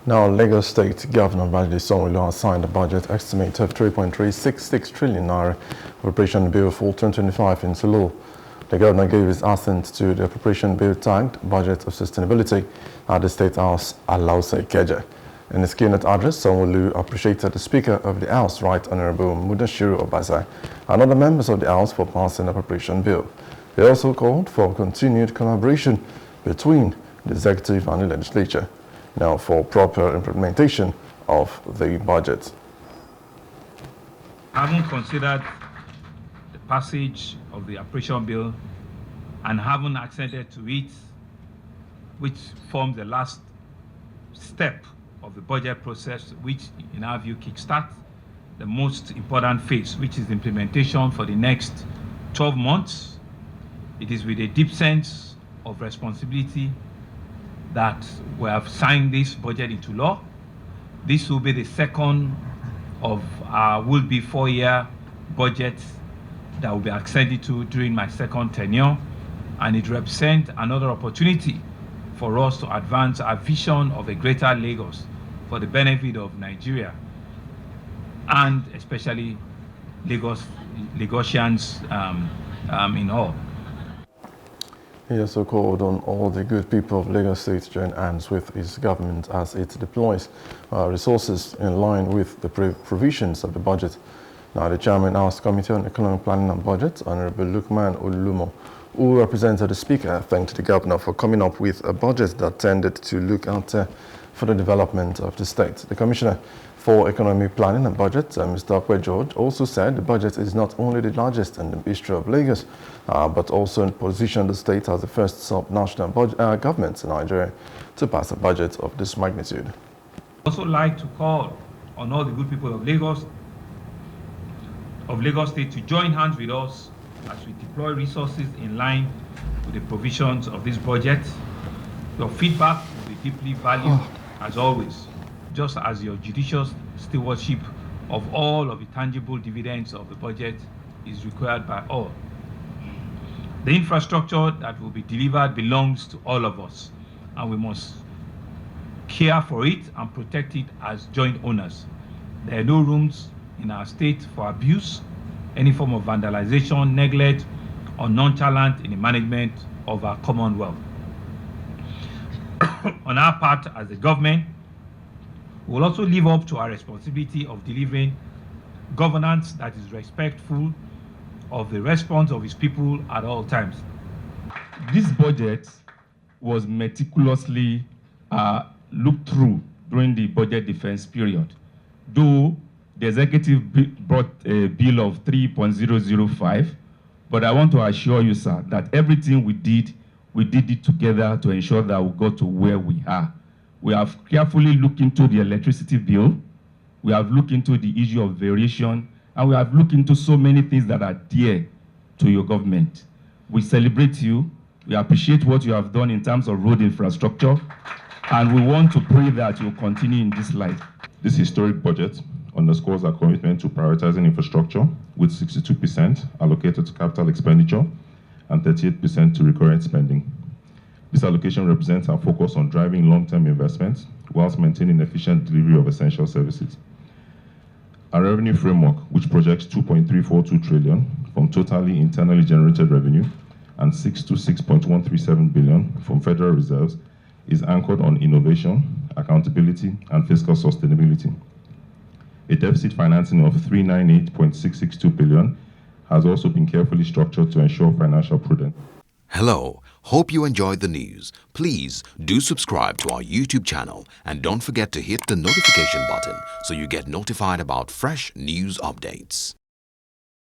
Now, Lagos State Governor Babajide Sanwo-Olu has signed a budget estimate of 3.366 trillion naira Appropriation Bill for 2025 into law. The governor gave his assent to the Appropriation Bill tagged Budget of Sustainability at the State House, Alausa, Ikeja. In his keynote address, Sanwo-Olu appreciated the Speaker of the House, Right Honorable Mudashiru Obasa, and other members of the House for passing the Appropriation Bill. He also called for continued collaboration between the Executive and the Legislature, now for proper implementation of the budget. Having considered the passage of the Appropriation Bill and having assented to it, which forms the last step of the budget process, which in our view kickstarts the most important phase, which is the implementation for the next 12 months. It is with a deep sense of responsibility that we have signed this budget into law. This will be the second of our will-be 4-year budget that will be extended to during my second tenure, and it represents another opportunity for us to advance our vision of a greater Lagos for the benefit of Nigeria and especially Lagosians in all. He also called on all the good people of Lagos State to join hands with his government as it deploys resources in line with the provisions of the budget. Now, the Chairman House Committee on Economic Planning and Budget, Honorable Lukman Olumo, who represented the Speaker, thanked the Governor for coming up with a budget that tended to look out for the development of the state. The Commissioner for Economic Planning and Budget, Mr. Ikeja, also said the budget is not only the largest in the history of Lagos, but also positioned the state as the first sub-national government in Nigeria to pass a budget of this magnitude. I'd also like to call on all the good people of Lagos State to join hands with us as we deploy resources in line with the provisions of this budget. Your feedback will be deeply valued as always, just as your judicious stewardship of all of the tangible dividends of the budget is required by all. The infrastructure that will be delivered belongs to all of us, and we must care for it and protect it as joint owners. There are no rooms in our state for abuse, any form of vandalization, neglect, or nonchalance in the management of our Commonwealth. On our part as the government, we will also live up to our responsibility of delivering governance that is respectful of the response of its people at all times. This budget was meticulously looked through during the budget defense period. Though the executive brought a bill of 3.005, but I want to assure you, sir, that everything we did it together to ensure that we got to where we are. We have carefully looked into the electricity bill, we have looked into the issue of variation, and we have looked into so many things that are dear to your government. We celebrate you, we appreciate what you have done in terms of road infrastructure, and we want to pray that you'll continue in this light. This historic budget underscores our commitment to prioritizing infrastructure, with 62% allocated to capital expenditure and 38% to recurrent spending. This allocation represents our focus on driving long-term investments whilst maintaining efficient delivery of essential services. Our revenue framework, which projects 2.342 trillion from totally internally generated revenue and 6 to 6.137 billion from federal reserves, is anchored on innovation, accountability, and fiscal sustainability. A deficit financing of 398.662 billion has also been carefully structured to ensure financial prudence. Hello, hope you enjoyed the news. Please do subscribe to our YouTube channel and don't forget to hit the notification button so you get notified about fresh news updates.